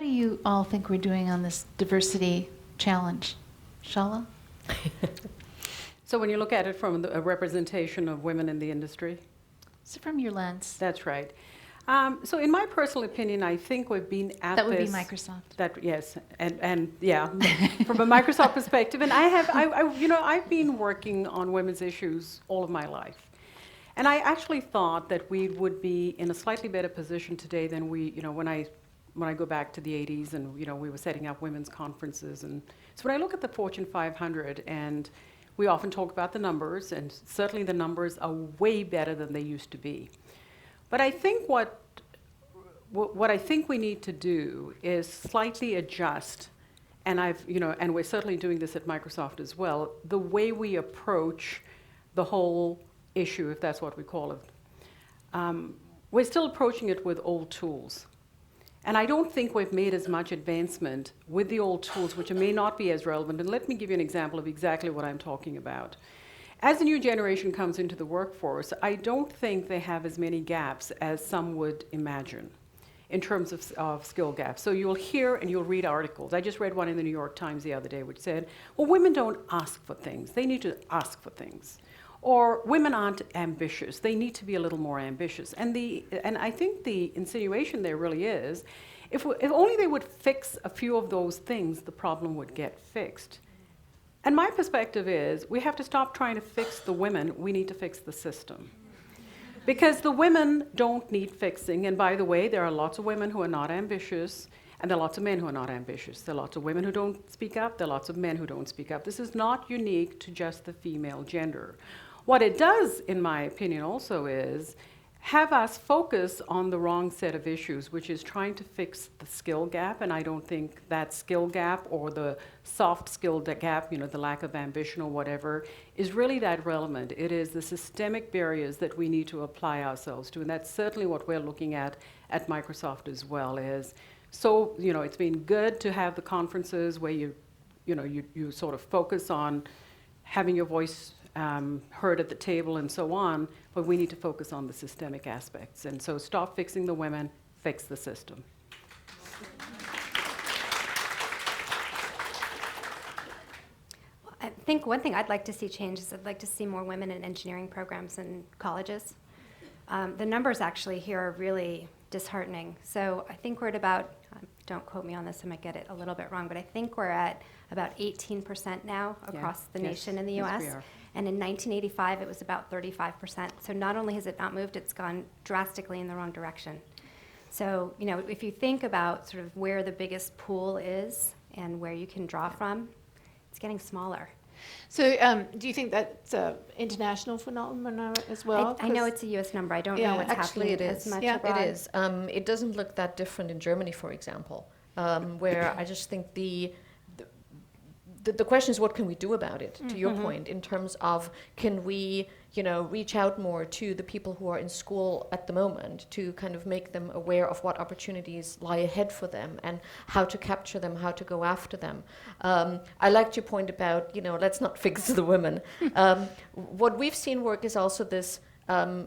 do you all think we're doing on this diversity challenge? Shala? So when you look at it from a representation of women in the industry? So from your lens. That's right. So in my personal opinion, I think we've been at That would this. be Microsoft. That, yes, and yeah, from a Microsoft perspective. And I've been working on women's issues all of my life. And I actually thought that we would be in a slightly better position today than when I go back to the 80s and, we were setting up women's conferences. And so when I look at the Fortune 500, and we often talk about the numbers, and certainly the numbers are way better than they used to be. But I think what I think we need to do is slightly adjust, and and we're certainly doing this at Microsoft as well, the way we approach the whole issue, if that's what we call it. We're still approaching it with old tools. And I don't think we've made as much advancement with the old tools, which may not be as relevant. And let me give you an example of exactly what I'm talking about. As the new generation comes into the workforce, I don't think they have as many gaps as some would imagine in terms of skill gaps. So you'll hear and you'll read articles. I just read one in the New York Times the other day which said, well, women don't ask for things. They need to ask for things. Or women aren't ambitious. They need to be a little more ambitious. And I think the insinuation there really is, if only they would fix a few of those things, the problem would get fixed. And my perspective is, we have to stop trying to fix the women. We need to fix the system. Because the women don't need fixing. And by the way, there are lots of women who are not ambitious, and there are lots of men who are not ambitious. There are lots of women who don't speak up. There are lots of men who don't speak up. This is not unique to just the female gender. What it does, in my opinion, also is have us focus on the wrong set of issues, which is trying to fix the skill gap. And I don't think that skill gap or the soft skill gap, the lack of ambition or whatever, is really that relevant. It is the systemic barriers that we need to apply ourselves to. And that's certainly what we're looking at Microsoft as well. So, it's been good to have the conferences where you sort of focus on having your voice heard at the table and so on, but we need to focus on the systemic aspects. And so stop fixing the women, fix the system. Well, I think one thing I'd like to see change is I'd like to see more women in engineering programs in colleges. The numbers actually here are really disheartening. So I think we're at about, don't quote me on this, I might get it a little bit wrong, but I think we're at about 18% now across the nation in the US. Yes, we are. And in 1985, it was about 35%. So not only has it not moved, it's gone drastically in the wrong direction. So, if you think about sort of where the biggest pool is and where you can draw from, it's getting smaller. So do you think that's an international phenomenon as well? I know it's a U.S. number. I don't know what's actually happening it is. as much Yeah, abroad. It is. It doesn't look that different in Germany, for example, where I just think the question is, what can we do about it, to your point, in terms of can we, reach out more to the people who are in school at the moment to kind of make them aware of what opportunities lie ahead for them and how to capture them, how to go after them. I liked your point about, let's not fix the women. What we've seen work is also this,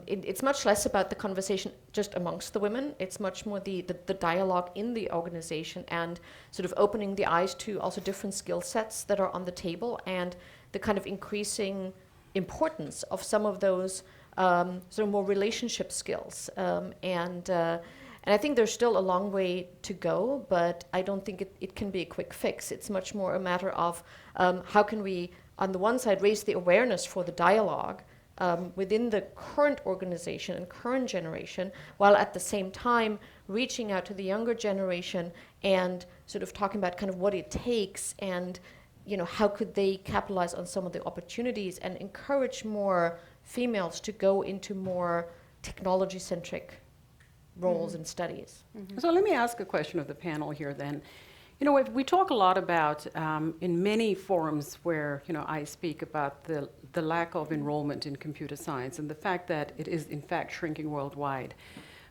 it's much less about the conversation just amongst the women. It's much more the dialogue in the organization and sort of opening the eyes to also different skill sets that are on the table and the kind of increasing importance of some of those sort of more relationship skills. And I think there's still a long way to go, but I don't think it can be a quick fix. It's much more a matter of how can we, on the one side, raise the awareness for the dialogue within the current organization and current generation, while at the same time reaching out to the younger generation and sort of talking about kind of what it takes and how could they capitalize on some of the opportunities and encourage more females to go into more technology-centric roles and studies. So let me ask a question of the panel here then. We talk a lot about, in many forums where, I speak about the lack of enrollment in computer science and the fact that it is, in fact, shrinking worldwide.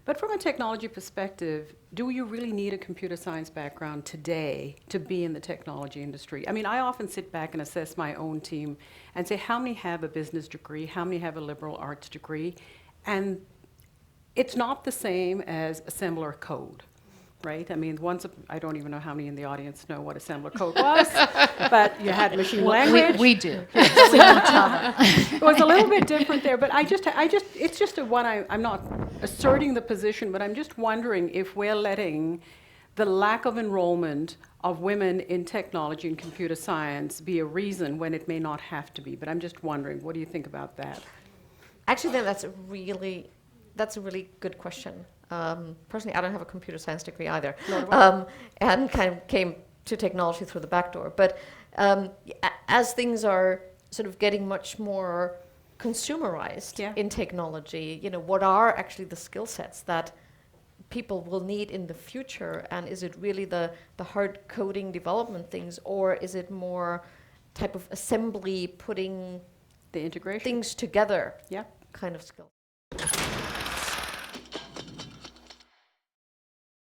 But from a technology perspective, do you really need a computer science background today to be in the technology industry? I mean, I often sit back and assess my own team and say, how many have a business degree? How many have a liberal arts degree? And it's not the same as assembler code. right? I mean, I don't even know how many in the audience know what assembler code was, but you had machine language. We do. We won't tell them. It was a little bit different there, but it's just I'm not asserting the position, but I'm just wondering if we're letting the lack of enrollment of women in technology and computer science be a reason when it may not have to be. But I'm just wondering, what do you think about that? Actually, then that's a really good question. Personally, I don't have a computer science degree either, and kind of came to technology through the back door. But as things are sort of getting much more consumerized in technology, what are actually the skill sets that people will need in the future, and is it really the hard coding development things, or is it more type of assembly, putting The integration? things together Yeah. kind of skill?